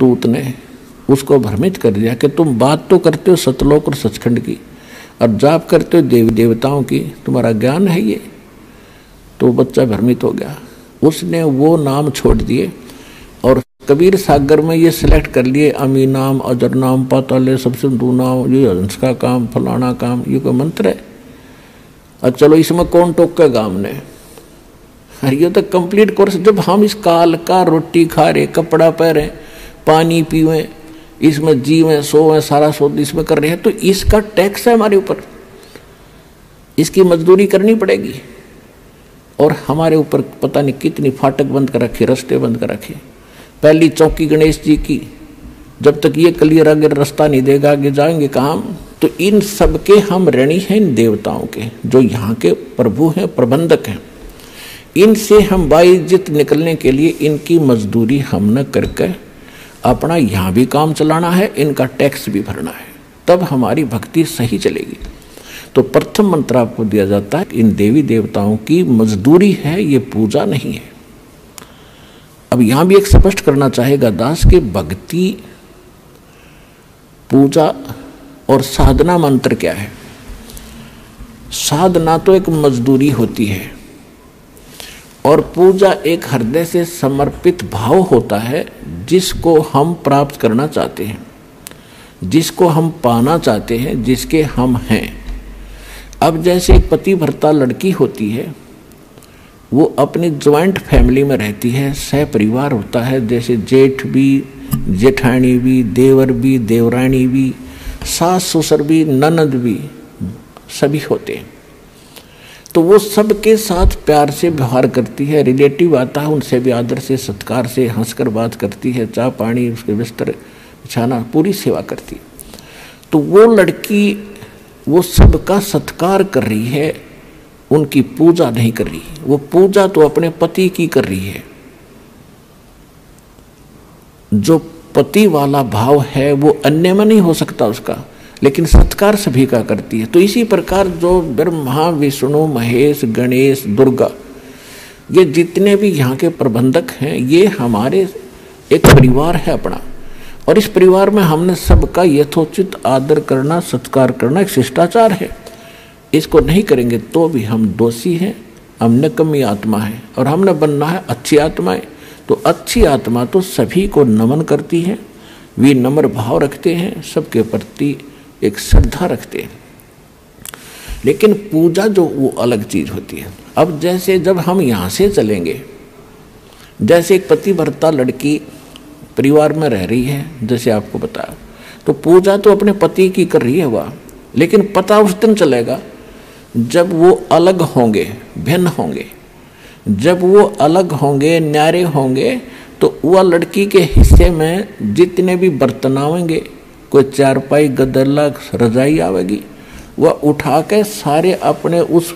दूत ने उसको भ्रमित कर दिया कि तुम बात तो करते हो सतलोक और सचखंड की और जाप करते हो देवी देवताओं की, तुम्हारा ज्ञान है ये। तो बच्चा भ्रमित हो गया, उसने वो नाम छोड़ दिए और कबीर सागर में ये सिलेक्ट कर लिए अमी नाम, अजर नाम, पाताले, सबसे दू नाम, ये हंस का काम, फलाना काम, ये कोई मंत्र है। और चलो इसमें कौन टोकेगा हमने, ये तो कंप्लीट कोर्स। जब हम इस काल का रोटी खा रहे, कपड़ा पहरे, पानी पीवे, इसमें जीवें सोवें, सारा शोध इसमें कर रहे हैं, तो इसका टैक्स है हमारे ऊपर, इसकी मजदूरी करनी पड़ेगी। और हमारे ऊपर पता नहीं कितनी फाटक बंद कर रखे, रास्ते बंद कर रखे। पहली चौकी गणेश जी की, जब तक ये क्लियर आगे रास्ता नहीं देगा आगे जाएंगे कहाँ। तो इन सब के हम ऋणी हैं इन देवताओं के, जो यहाँ के प्रभु हैं, प्रबंधक हैं। इनसे हम बाइज्जत निकलने के लिए इनकी मजदूरी हम न करके अपना यहाँ भी काम चलाना है, इनका टैक्स भी भरना है, तब हमारी भक्ति सही चलेगी। तो प्रथम मंत्र आपको दिया जाता है, इन देवी देवताओं की मजदूरी है, ये पूजा नहीं है। अब यहाँ भी एक स्पष्ट करना चाहेगा दास कि भक्ति, पूजा और साधना मंत्र क्या है। साधना तो एक मजदूरी होती है और पूजा एक हृदय से समर्पित भाव होता है, जिसको हम प्राप्त करना चाहते हैं, जिसको हम पाना चाहते हैं, जिसके हम हैं। अब जैसे एक पतिव्रता लड़की होती है, वो अपनी ज्वाइंट फैमिली में रहती है, सह परिवार होता है, जैसे जेठ भी, जेठानी भी, देवर भी, देवरानी भी, सास ससुर भी, ननद भी, सभी होते हैं। तो वो सबके साथ प्यार से व्यवहार करती है, रिलेटिव आता है उनसे भी आदर से, सत्कार से, हंसकर बात करती है, चाय पानी, उसके बिस्तर बिछाना, पूरी सेवा करती है। तो वो लड़की वो सबका सत्कार कर रही है, उनकी पूजा नहीं कर रही। वो पूजा तो अपने पति की कर रही है। जो पति वाला भाव है वो अन्य में नहीं हो सकता उसका, लेकिन सत्कार सभी का करती है। तो इसी प्रकार जो ब्रह्मा, विष्णु, महेश, गणेश, दुर्गा, ये जितने भी यहाँ के प्रबंधक हैं, ये हमारे एक परिवार है अपना, और इस परिवार में हमने सबका यथोचित आदर करना, सत्कार करना एक शिष्टाचार है। इसको नहीं करेंगे तो भी हम दोषी हैं, हम निकम्मी आत्मा है, और हमने बनना है अच्छी आत्माएं। तो अच्छी आत्मा तो सभी को नमन करती है, विनम्र भाव रखते हैं, सबके प्रति एक श्रद्धा रखते हैं। लेकिन पूजा जो वो अलग चीज होती है। अब जैसे जब हम यहाँ से चलेंगे, जैसे एक पतिव्रता लड़की परिवार में रह रही है, जैसे आपको बताया, तो पूजा तो अपने पति की कर रही है वह, लेकिन पता उस दिन चलेगा जब वो अलग होंगे, भिन्न होंगे। जब वो अलग होंगे, न्यारे होंगे, तो वह लड़की के हिस्से में जितने भी बर्तन आवेंगे, कोई चारपाई, गदला, रजाई आवेगी, वह उठा के सारे अपने उस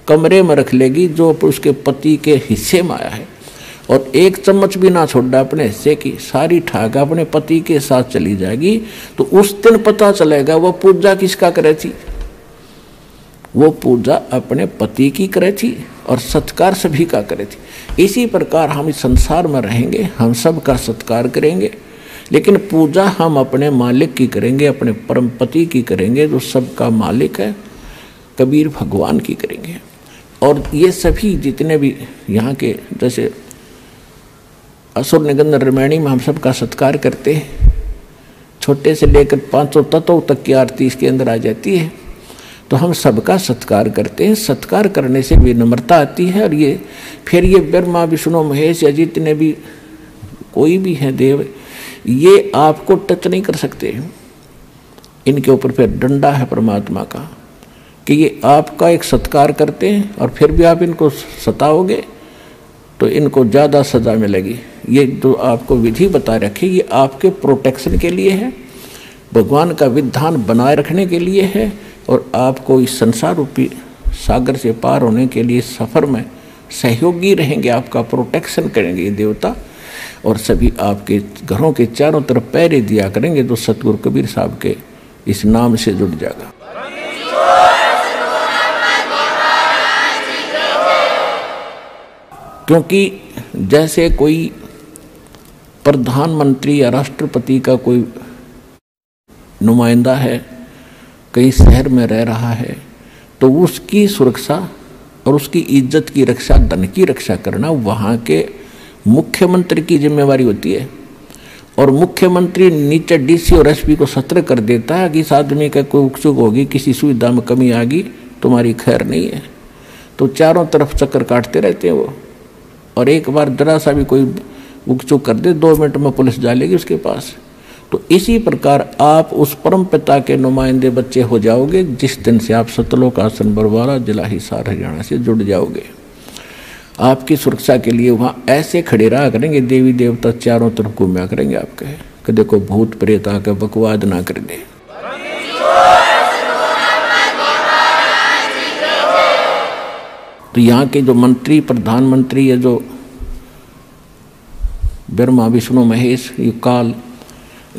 कमरे में रख लेगी जो उसके पति के हिस्से में आया है, और एक चम्मच भी ना छोड़ा अपने हिस्से की, सारी ठाक अपने पति के साथ चली जाएगी। तो उस दिन पता चलेगा वह पूजा किसका करे थी। वो पूजा अपने पति की करे थी और सत्कार सभी का करे थी। इसी प्रकार हम इस संसार में रहेंगे, हम सब का सत्कार करेंगे, लेकिन पूजा हम अपने मालिक की करेंगे, अपने परम पति की करेंगे, जो सबका मालिक है, कबीर भगवान की करेंगे। और ये सभी जितने भी यहाँ के, जैसे असुर निगंध रामायणी में हम सबका सत्कार करते हैं, छोटे से लेकर 500 तत्वों तक की आरती इसके अंदर आ जाती है। तो हम सबका सत्कार करते हैं। सत्कार करने से विनम्रता आती है, और ये फिर ये ब्रह्मा, विष्णु, महेश या जितने भी कोई भी हैं देव, ये आपको टच नहीं कर सकते। इनके ऊपर फिर डंडा है परमात्मा का कि ये आपका एक सत्कार करते हैं, और फिर भी आप इनको सताओगे तो इनको ज़्यादा सज़ा मिलेगी। ये जो आपको विधि बता रखी, ये आपके प्रोटेक्शन के लिए है, भगवान का विधान बनाए रखने के लिए है, और आपको इस संसार रूपी सागर से पार होने के लिए सफ़र में सहयोगी रहेंगे, आपका प्रोटेक्शन करेंगे ये देवता, और सभी आपके घरों के चारों तरफ पहरे दिया करेंगे, जो सतगुरु कबीर साहब के इस नाम से जुड़ जाएगा। क्योंकि जैसे कोई प्रधानमंत्री या राष्ट्रपति का कोई नुमाइंदा है, कहीं शहर में रह रहा है, तो उसकी सुरक्षा और उसकी इज्जत की रक्षा, धन की रक्षा करना वहाँ के मुख्यमंत्री की जिम्मेवारी होती है। और मुख्यमंत्री नीचे डीसी और एसपी को सतर्क कर देता है कि इस आदमी का कोई उकसुक होगी, किसी सुविधा में कमी आ गई, तुम्हारी खैर नहीं है। तो चारों तरफ चक्कर काटते रहते हैं वो, और एक बार जरा सा भी कोई उकसुक कर दे 2 मिनट में पुलिस डालेगी उसके पास। तो इसी प्रकार आप उस परम पिता के नुमाइंदे बच्चे हो जाओगे जिस दिन से आप सतलोक आसन बरवाला जिला हिसार हरियाणा से जुड़ जाओगे। आपकी सुरक्षा के लिए वहाँ ऐसे खड़े रहा करेंगे, देवी देवता चारों तरफ घूमया करेंगे आपके, कि देखो भूत प्रेत आके बकवाद ना कर दे। तो यहाँ के जो मंत्री, प्रधानमंत्री, ये जो ब्रह्मा विष्णु महेश, ये काल,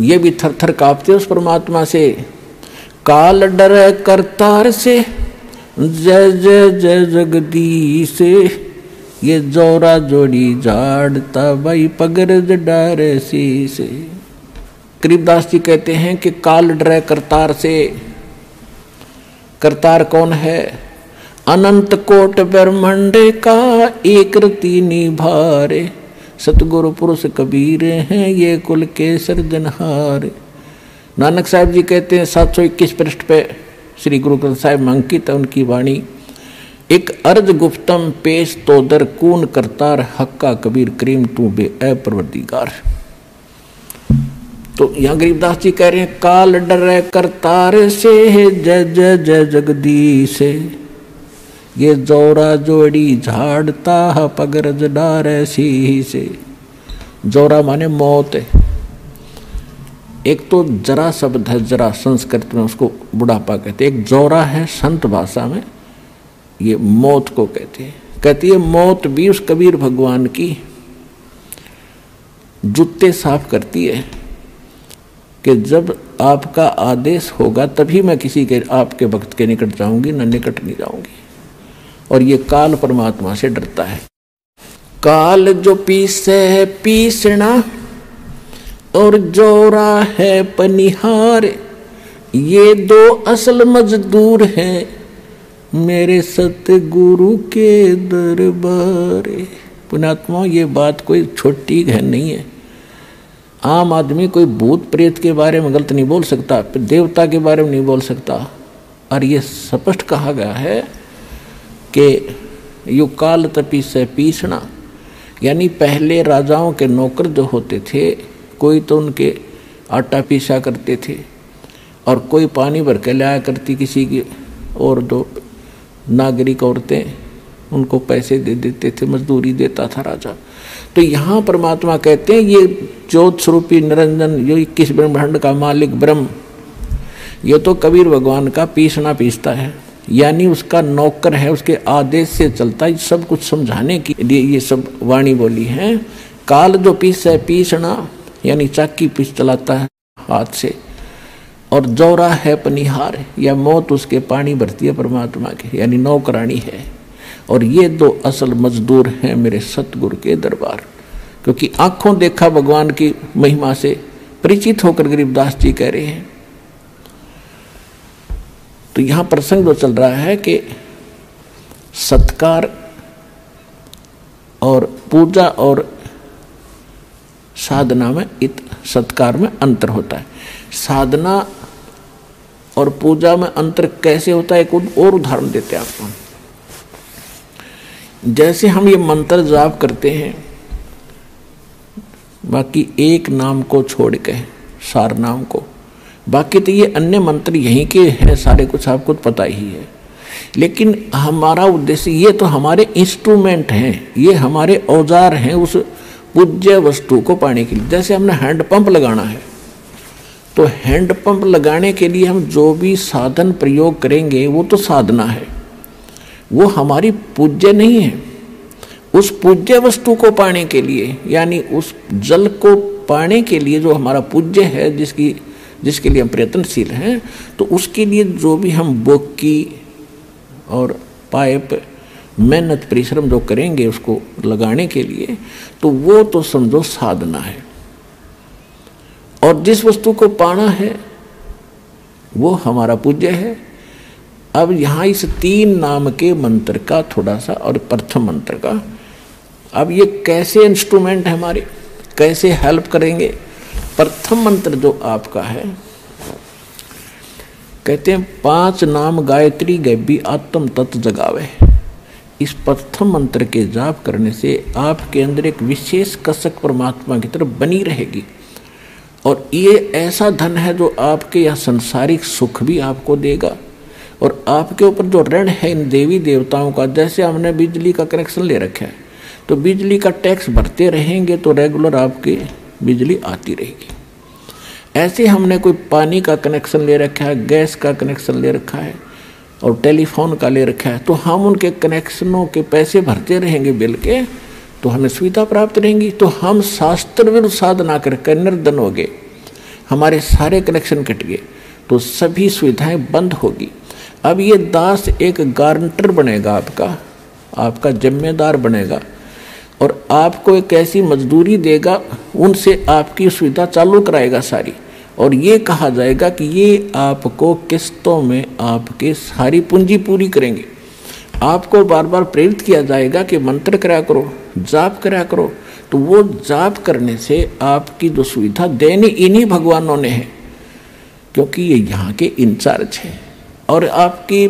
ये भी थर थर कांपते उस परमात्मा से। काल डर करतार से, जय जय जय जगदीश, ये जोरा जोड़ी झाड़ता भाई पगरज डारे शीश। गरीबदास जी कहते हैं कि काल डरे करतार से। करतार कौन है? अनंत कोट ब्रह्मांड का एक रति निभारे, सतगुरु पुरुष कबीर हैं ये कुल के सर्जनहार। नानक साहब जी कहते हैं 721 पृष्ठ पे श्री गुरु ग्रंथ साहिब में अंकित है उनकी वाणी। एक अर्ज गुप्तम पेश तो दर कून करतार, हक्का कबीर करीम तू बे ए परवरदिगार। तो यहाँ गरीबदास जी कह रहे हैं काल डरे करतार से, जय जय जय जगदीश, ये जोरा जोड़ी झाड़ता पगरज डारे शीश। जोरा माने मौत है। एक तो जरा शब्द है, जरा संस्कृत में उसको बुढ़ापा कहते हैं। एक जोरा है संत भाषा में, ये मौत को कहते हैं। कहती है मौत भी उस कबीर भगवान की जूते साफ करती है कि जब आपका आदेश होगा तभी मैं किसी के, आपके भक्त के निकट जाऊंगी, न निकट नहीं जाऊंगी। और ये काल परमात्मा से डरता है। काल जो पीसे है पीसना, और जोरा है पनिहार, ये 2 असल मजदूर हैं मेरे सतगुरु के दरबार। पुण्यात्मा, ये बात कोई छोटी गहन नहीं है। आम आदमी कोई भूत प्रेत के बारे में गलत नहीं बोल सकता, देवता के बारे में नहीं बोल सकता। और ये स्पष्ट कहा गया है कि यु काल तपी से पीसना, यानी पहले राजाओं के नौकर जो होते थे, कोई तो उनके आटा पीसा करते थे और कोई पानी भर के लाया करती किसी की, और जो नागरिक औरतें उनको पैसे दे देते थे, मजदूरी देता था राजा। तो यहाँ परमात्मा कहते हैं ये ज्योत स्वरूपी निरंजन, जो 21 ब्रह्मांड का मालिक ब्रह्म, ये तो कबीर भगवान का पीसना पीसता है, यानी उसका नौकर है, उसके आदेश से चलता है। सब कुछ समझाने के लिए ये सब वाणी बोली है। काल जो पीस है पीसना, यानी चाकी पीस चलाता है हाथ से, और जोरा है पनिहार, या मौत उसके पानी भरती है परमात्मा के, यानी नौकरानी है। और ये 2 असल मजदूर हैं मेरे सतगुरु के दरबार। क्योंकि आंखों देखा भगवान की महिमा से परिचित होकर गरीबदास जी कह रहे हैं। तो यहाँ प्रसंग जो चल रहा है कि सत्कार और पूजा और साधना में, सत्कार में अंतर होता है। साधना और पूजा में अंतर कैसे होता है, एक और उदाहरण देते हैं आपको। जैसे हम ये मंत्र जाप करते हैं, बाकी एक नाम को छोड़ के, सार नाम को, बाकी तो ये अन्य मंत्र यहीं के हैं सारे, कुछ आपको पता ही है। लेकिन हमारा उद्देश्य, ये तो हमारे इंस्ट्रूमेंट हैं, ये हमारे औजार हैं उस पूज्य वस्तु को पाने के लिए। जैसे हमने हैंडपंप लगाना है, तो हैंडपंप लगाने के लिए हम जो भी साधन प्रयोग करेंगे वो तो साधना है, वो हमारी पूज्य नहीं है। उस पूज्य वस्तु को पाने के लिए, यानी उस जल को पाने के लिए जो हमारा पूज्य है, जिसके लिए हम प्रयत्नशील हैं, तो उसके लिए जो भी हम बोकी और पाइप मेहनत परिश्रम जो करेंगे उसको लगाने के लिए, तो वो तो समझो साधना है। और जिस वस्तु को पाना है वो हमारा पूज्य है। अब यहाँ इस 3 नाम के मंत्र का थोड़ा सा, और प्रथम मंत्र का, अब ये कैसे इंस्ट्रूमेंट है हमारे, कैसे हेल्प करेंगे। प्रथम मंत्र जो आपका है, कहते हैं 5 नाम गायत्री गैबी आत्म तत्व जगावे। इस प्रथम मंत्र के जाप करने से आपके अंदर एक विशेष कसक परमात्मा की तरफ बनी रहेगी, और ये ऐसा धन है जो आपके यहाँ संसारिक सुख भी आपको देगा, और आपके ऊपर जो ऋण है इन देवी देवताओं का, जैसे हमने बिजली का कनेक्शन ले रखा है तो बिजली का टैक्स भरते रहेंगे तो रेगुलर आपकी बिजली आती रहेगी। ऐसे हमने कोई पानी का कनेक्शन ले रखा है, गैस का कनेक्शन ले रखा है और टेलीफोन का ले रखा है, तो हम उनके कनेक्शनों के पैसे भरते रहेंगे बिल के, तो हमें सुविधा प्राप्त रहेंगी। तो हम शास्त्र विरुद्ध साधना करके निर्धन हो गए, हमारे सारे कनेक्शन कट गए, तो सभी सुविधाएं बंद होगी। अब ये दास एक गारंटर बनेगा, आपका जिम्मेदार बनेगा, और आपको एक ऐसी मजदूरी देगा, उनसे आपकी सुविधा चालू कराएगा सारी, और ये कहा जाएगा कि ये आपको किस्तों में आपके सारी पूंजी पूरी करेंगे। आपको बार बार प्रेरित किया जाएगा कि मंत्र करा करो, जाप करा करो, तो वो जाप करने से आपकी जो सुविधा देनी इन्हीं भगवानों ने है, क्योंकि ये यहाँ के इंचार्ज हैं। और आपकी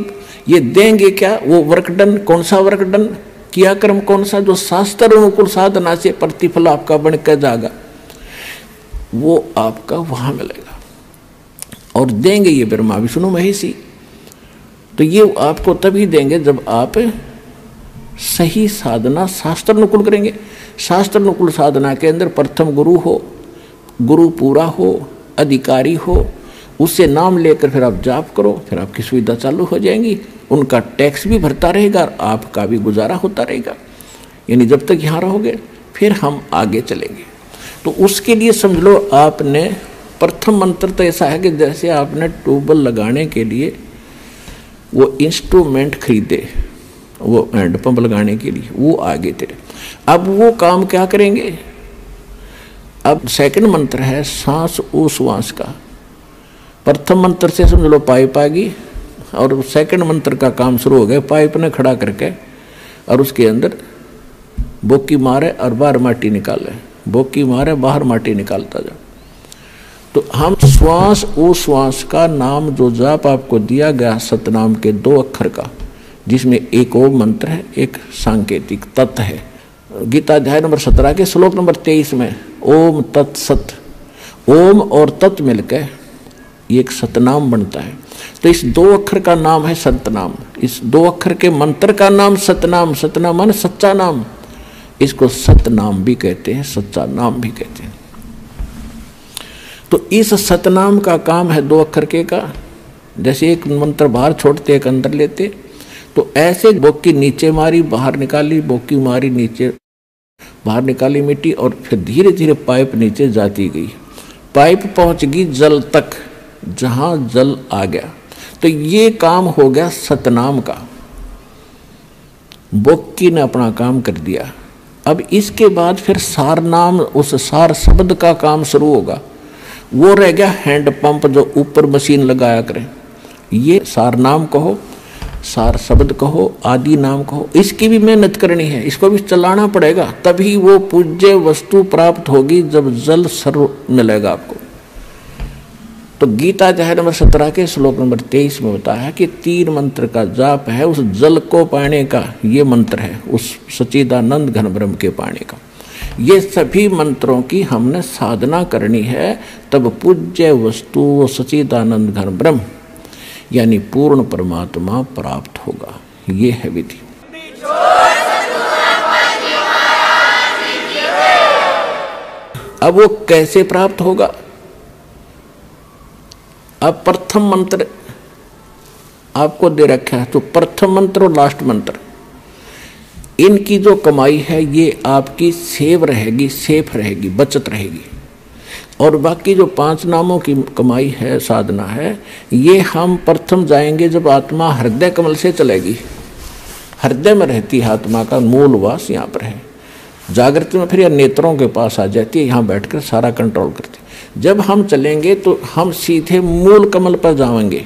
ये देंगे क्या, वो वर्क डन, कौन सा वर्क डन किया कर्म कौन सा, जो शास्त्र अनुकूल साधना से प्रतिफल आपका बन कर जाएगा, वो आपका वहां मिलेगा। और देंगे ये ब्रह्मा विष्णु महेशी, तो ये आपको तभी देंगे जब आप सही साधना शास्त्र अनुकूल करेंगे। शास्त्र अनुकूल साधना के अंदर प्रथम गुरु हो, गुरु पूरा हो, अधिकारी हो, उससे नाम लेकर फिर आप जाप करो, फिर आपकी सुविधा चालू हो जाएंगी। उनका टैक्स भी भरता रहेगा और आपका भी गुजारा होता रहेगा। यानी जब तक यहाँ रहोगे फिर हम आगे चलेंगे। तो उसके लिए समझ लो, आपने प्रथम मंत्र तो ऐसा है कि जैसे आपने ट्यूबवेल लगाने के लिए वो इंस्ट्रूमेंट खरीदे, वो हैंडपंप लगाने के लिए, वो आगे तेरे। अब वो काम क्या करेंगे। अब सेकंड मंत्र है सांस उश्वास का। प्रथम मंत्र से समझ लो पाइप आ गई, और सेकंड मंत्र का काम शुरू हो गया। पाइप ने खड़ा करके और उसके अंदर बोकी मारे और बाहर माटी निकाले, बोकी मारे बाहर माटी निकालता जा। तो हम श्वास उश्वास का नाम जो जाप आपको दिया गया सतनाम के 2 अक्षर का, जिसमें एक ओम मंत्र है, एक सांकेतिक तत् है। गीता अध्याय नंबर 17 के श्लोक नंबर 23 में ओम तत्सत, ओम और तत् मिलकर एक सतनाम बनता है। तो इस 2 अक्षर का नाम है सतनाम। इस 2 अक्षर के मंत्र का नाम सतनाम, सतनाम माने सच्चा नाम, इसको सतनाम भी कहते हैं, सच्चा नाम भी कहते हैं। तो इस सतनाम का काम है 2 अक्षर के का। जैसे एक मंत्र बाहर छोड़ते एक अंदर लेते, तो ऐसे बोकी नीचे मारी बाहर निकाली, बोकी मारी नीचे बाहर निकाली मिट्टी, और फिर धीरे धीरे पाइप नीचे जाती गई। पाइप पहुंच गई जल तक, जहां जल आ गया। तो ये काम हो गया सतनाम का। बोकी ने अपना काम कर दिया। अब इसके बाद फिर सार नाम, उस सार शब्द का काम शुरू होगा। वो रह गया हैंडपंप जो ऊपर मशीन लगाया करें। ये सार नाम कहो, सार शब्द कहो, आदि नाम कहो, इसकी भी मेहनत करनी है, इसको भी चलाना पड़ेगा, तभी वो पूज्य वस्तु प्राप्त होगी जब जल सर्व मिलेगा आपको। तो गीता अध्याय नंबर 17 के श्लोक नंबर 23 में बताया है कि 3 मंत्र का जाप है उस जल को पाने का। ये मंत्र है उस सच्चिदानंद घन ब्रह्म के पाने का। ये सभी मंत्रों की हमने साधना करनी है, तब पूज्य वस्तु सच्चिदानंद घन ब्रह्म यानी पूर्ण परमात्मा प्राप्त होगा। ये है विधि। अब वो कैसे प्राप्त होगा। अब प्रथम मंत्र आपको दे रखा है, तो प्रथम मंत्र और लास्ट मंत्र, इनकी जो कमाई है ये आपकी सेव रहेगी, सेफ रहेगी, बचत रहेगी। और बाकी जो 5 नामों की कमाई है, साधना है, ये हम प्रथम जाएंगे जब आत्मा हृदय कमल से चलेगी। हृदय में रहती है आत्मा का मूल वास, यहाँ पर है। जागृत में फिर यह नेत्रों के पास आ जाती है, यहाँ बैठकर सारा कंट्रोल करती है। जब हम चलेंगे तो हम सीधे मूल कमल पर जाएंगे।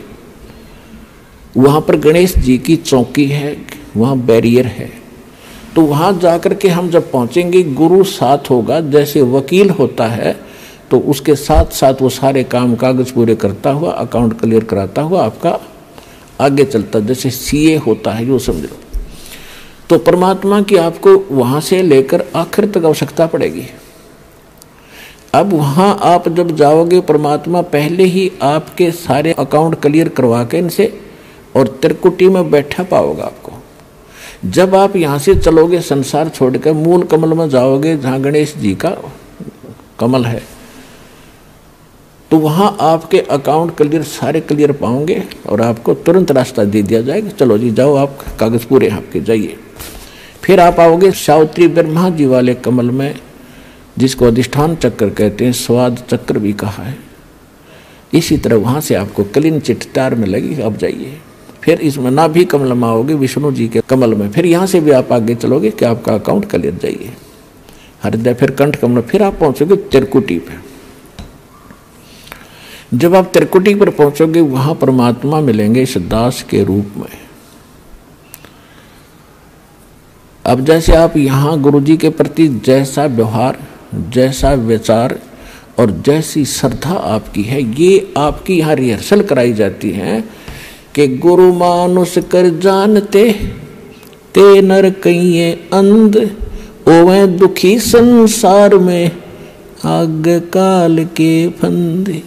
वहाँ पर गणेश जी की चौकी है, वहाँ बैरियर है। तो वहाँ जाकर के हम जब पहुँचेंगे, गुरु साथ होगा, जैसे वकील होता है तो उसके साथ साथ वो सारे काम कागज पूरे करता हुआ, अकाउंट क्लियर कराता हुआ आपका आगे चलता, जैसे सीए होता है, यो समझ लो। तो परमात्मा की आपको वहाँ से लेकर आखिर तक आवश्यकता पड़ेगी। अब वहाँ आप जब जाओगे, परमात्मा पहले ही आपके सारे अकाउंट क्लियर करवा के इनसे और त्रिकुटी में बैठा पाओगे आपको। जब आप यहाँ से चलोगे, संसार छोड़कर मूल कमल में जाओगे, जहाँ गणेश जी का कमल है, तो वहाँ आपके अकाउंट क्लियर, सारे क्लियर पाओगे और आपको तुरंत रास्ता दे दिया जाएगा। चलो जी जाओ, आप कागज पूरे आपके, जाइए। फिर आप आओगे सावित्री ब्रह्मा जी वाले कमल में, जिसको अधिष्ठान चक्र कहते हैं, स्वाद चक्र भी कहा है। इसी तरह वहाँ से आपको क्लीन चिट तैयार में लगी, अब जाइए। फिर इसमें नाभि कमल में आओगे, विष्णु जी के कमल में। फिर यहाँ से भी आप आगे चलोगे कि आपका अकाउंट क्लियर, जाइए हृदय, फिर कंठ कमल, फिर आप पहुँचोगे त्रिकुटी पे। जब आप त्रिकुटी पर पहुँचोगे, वहाँ परमात्मा मिलेंगे इस दास के रूप में। अब जैसे आप यहाँ गुरु जी के प्रति जैसा व्यवहार, जैसा विचार और जैसी श्रद्धा आपकी है, ये आपकी यहाँ रिहर्सल कराई जाती है कि गुरु मानुष कर जानते ते नर कहिए अंध, ओवे दुखी संसार में आग काल के फंदे।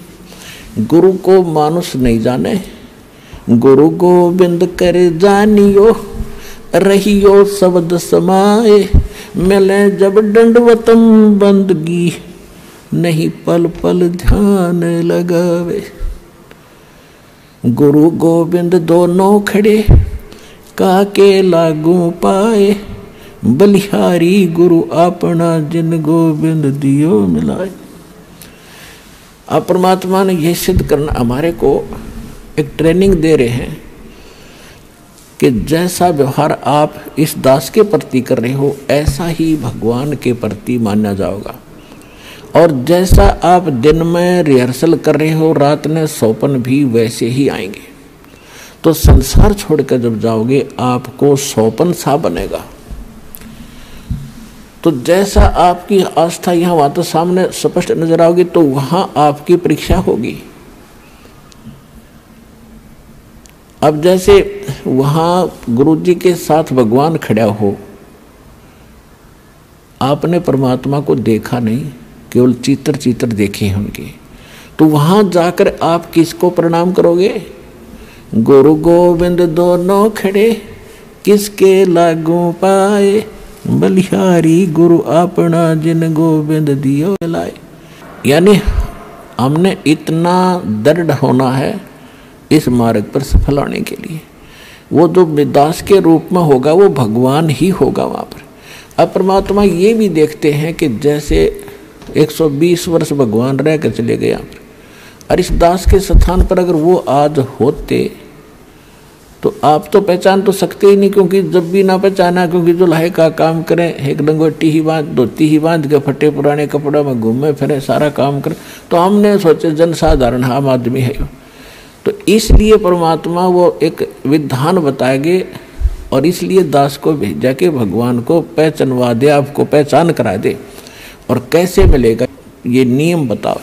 गुरु को मानुष नहीं जाने, गुरु गोविंद कर जानियो, रहियो शब्द समाए, मिले जब दंडवतम बंदगी, नहीं पल पल ध्यान लगावे। गुरु गोविंद दोनों खड़े, काके लागू पाए, बलिहारी गुरु अपना, जिन गोविंद दियो मिलाए। अब परमात्मा ने यह सिद्ध करना, हमारे को एक ट्रेनिंग दे रहे हैं कि जैसा व्यवहार आप इस दास के प्रति कर रहे हो, ऐसा ही भगवान के प्रति माना जाएगा। और जैसा आप दिन में रिहर्सल कर रहे हो, रात में सौपन भी वैसे ही आएंगे। तो संसार छोड़कर जब जाओगे, आपको सौपन सा बनेगा। तो जैसा आपकी आस्था यहाँ वहाँ तो सामने स्पष्ट नजर आओगी, तो वहाँ आपकी परीक्षा होगी। अब जैसे वहाँ गुरु जी के साथ भगवान खड़ा हो, आपने परमात्मा को देखा नहीं, केवल चित्र चित्र देखे हैं उनके, तो वहाँ जाकर आप किसको प्रणाम करोगे? गुरु गोविंद दोनों खड़े, किसके लागू पाए, बलिहारी गुरु अपना, जिन गोविंद दियो लाए। यानी हमने इतना दृढ़ होना है इस मार्ग पर सफल होने के लिए। वो जो दास के रूप में होगा, वो भगवान ही होगा वहाँ पर। अब परमात्मा ये भी देखते हैं कि जैसे 120 वर्ष भगवान रह कर चले गए यहाँ पर, और इस दास के स्थान पर अगर वो आज होते तो आप तो पहचान तो सकते ही नहीं, क्योंकि जब भी ना पहचाना, क्योंकि जो लाहे का काम करें, एक लंगोटी ही बांध, धोती ही बांध के फटे पुराने कपड़ों में घूमे फिरे, सारा काम करें, तो हमने सोचे जनसाधारण आम आदमी है। तो इसलिए परमात्मा वो एक विधान बताएंगे, और इसलिए दास को भेजा के भगवान को पहचानवा दे, आपको पहचान करा दे। और कैसे मिलेगा ये नियम बताओ।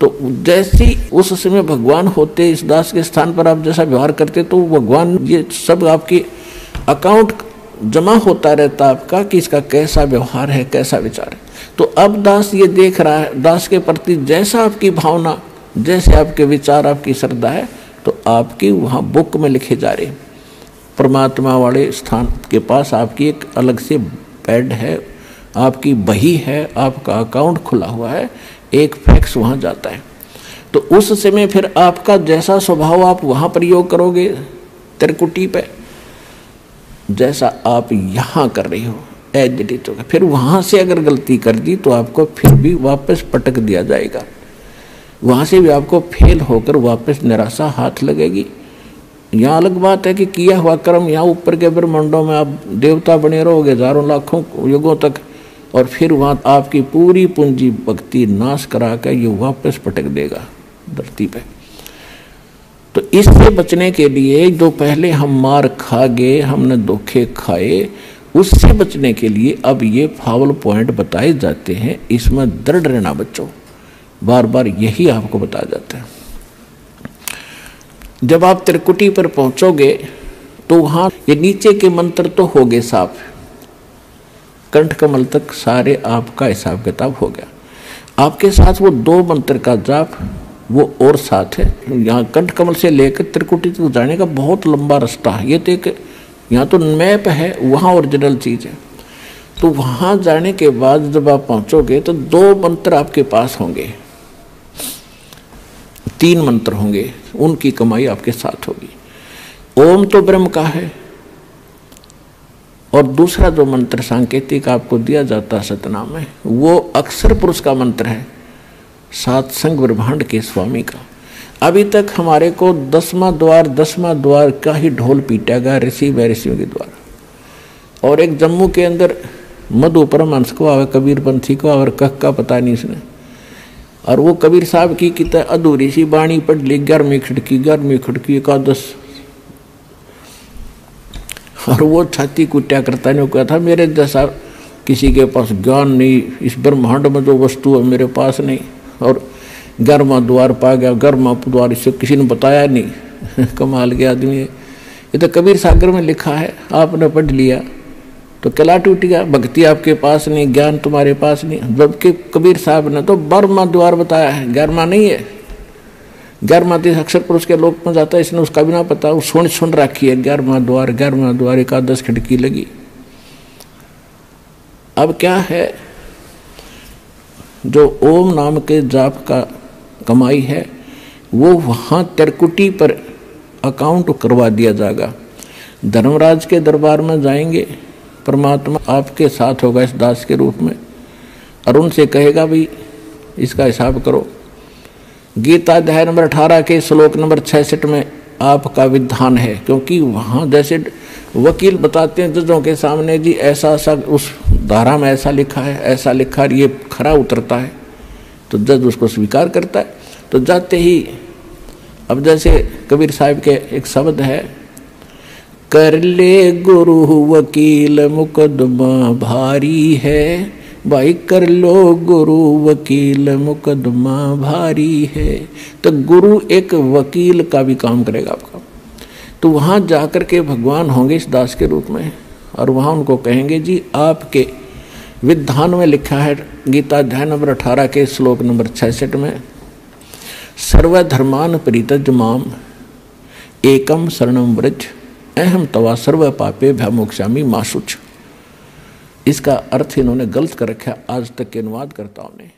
तो जैसे उस समय भगवान होते, इस दास के स्थान पर आप जैसा व्यवहार करते, तो भगवान ये सब आपकी अकाउंट जमा होता रहता आपका कि इसका कैसा व्यवहार है, कैसा विचार है। तो अब दास ये देख रहा है, दास के प्रति जैसा आपकी भावना, जैसे आपके विचार, आपकी श्रद्धा है, तो आपकी वहाँ बुक में लिखे जा रहे। परमात्मा वाले स्थान के पास आपकी एक अलग से बेड है, आपकी बही है, आपका अकाउंट खुला हुआ है, एक फैक्स वहाँ जाता है। तो उस समय फिर आपका जैसा स्वभाव आप वहाँ प्रयोग करोगे त्रिकुटी पे, जैसा आप यहाँ कर रही हो एडिट होगा। फिर वहाँ से अगर गलती कर दी तो आपको फिर भी वापस पटक दिया जाएगा, वहाँ से भी आपको फेल होकर वापस निराशा हाथ लगेगी। यहाँ अलग बात है कि किया हुआ कर्म यहाँ ऊपर के ब्रह्मांडों में आप देवता बने रहोगे हजारों लाखों युगों तक, और फिर वहाँ आपकी पूरी पूंजी भक्ति नाश करा कर ये वापस पटक देगा धरती पे। तो इससे बचने के लिए जो पहले हम मार खा गए, हमने धोखे खाए, उससे बचने के लिए अब ये फावल पॉइंट बताए जाते हैं। इसमें दृढ़ रहना बच्चों, बार बार यही आपको बताया जाता है। जब आप त्रिकुटी पर पहुंचोगे तो वहां ये नीचे के मंत्र तो हो गए साफ, कंठ कमल तक सारे आपका हिसाब किताब हो गया। आपके साथ वो 2 मंत्र का जाप वो और साथ है। यहाँ कंठ कमल से लेकर त्रिकुटी तक जाने का बहुत लंबा रास्ता है। ये तो एक यहाँ तो मैप है, वहाँ ओरिजिनल चीज़ है। तो वहाँ जाने के बाद जब आप पहुँचोगे तो 2 मंत्र आपके पास होंगे, 3 मंत्र होंगे, उनकी कमाई आपके साथ होगी। ओम तो ब्रह्म का है, और दूसरा जो मंत्र सांकेतिक आपको दिया जाता है सतनाम में, वो अक्षर पुरुष का मंत्र है, सातसंग ब्रह्मांड के स्वामी का। अभी तक हमारे को 10वां द्वार का ही ढोल पीटा गया ऋषि व ऋषियों के द्वारा। और एक जम्मू के अंदर मधु परमहंस को आवे, कबीर पंथी को और कह का पता नहीं इसने, और वो कबीर साहब की किताब अधूरी सी बाणी पढ़ ली, 11वीं खिड़की एकादश, और वो छाती कुट्या करता ने कहा था मेरे जैसा किसी के पास ज्ञान नहीं, इस ब्रह्मांड में जो वस्तु है मेरे पास नहीं, और 11वां द्वार पा गया, 11वां द्वार इसे किसी ने बताया नहीं। कमाल के आदमी है। ये तो कबीर सागर में लिखा है, आपने पढ़ लिया तो किला टूट गया। भक्ति आपके पास नहीं, ज्ञान तुम्हारे पास नहीं, जबकि कबीर साहब ने तो 12वां द्वार बताया है, 11वां नहीं है। 11वां देश अक्षर पुरुष के लोक में जाता है, इसने उसका भी ना पता, वो सुन रखी है 11वां द्वार एकादश खिड़की लगी। अब क्या है, जो ओम नाम के जाप का कमाई है वो वहाँ त्रिकुटी पर अकाउंट करवा दिया जाएगा। धर्मराज के दरबार में जाएंगे, परमात्मा आपके साथ होगा इस दास के रूप में, और उनसे कहेगा भाई इसका हिसाब करो। गीता अध्याय नंबर 18 के श्लोक नंबर 66 में आपका विधान है, क्योंकि वहाँ जैसे वकील बताते हैं जजों के सामने जी ऐसा सा उस धारा में ऐसा लिखा है, ऐसा लिखा है, ये खरा उतरता है, तो जज उसको स्वीकार करता है। तो जाते ही अब जैसे कबीर साहब के एक शब्द है, कर ले गुरु वकील मुकदमा भारी है, भाई कर लो गुरु वकील मुकदमा भारी है। तो गुरु एक वकील का भी काम करेगा आपका। तो वहाँ जाकर के भगवान होंगे इस दास के रूप में, और वहाँ उनको कहेंगे जी आपके विधान में लिखा है गीता अध्याय नंबर 18 के श्लोक नंबर 66 में, सर्वधर्मान परित्यज्य माम एकम शरणम व्रज अहम तवा सर्व पापे भयमोक्षामि मा शुच। इसका अर्थ इन्होंने गलत कर रखा आज तक के अनुवादकर्ताओं ने।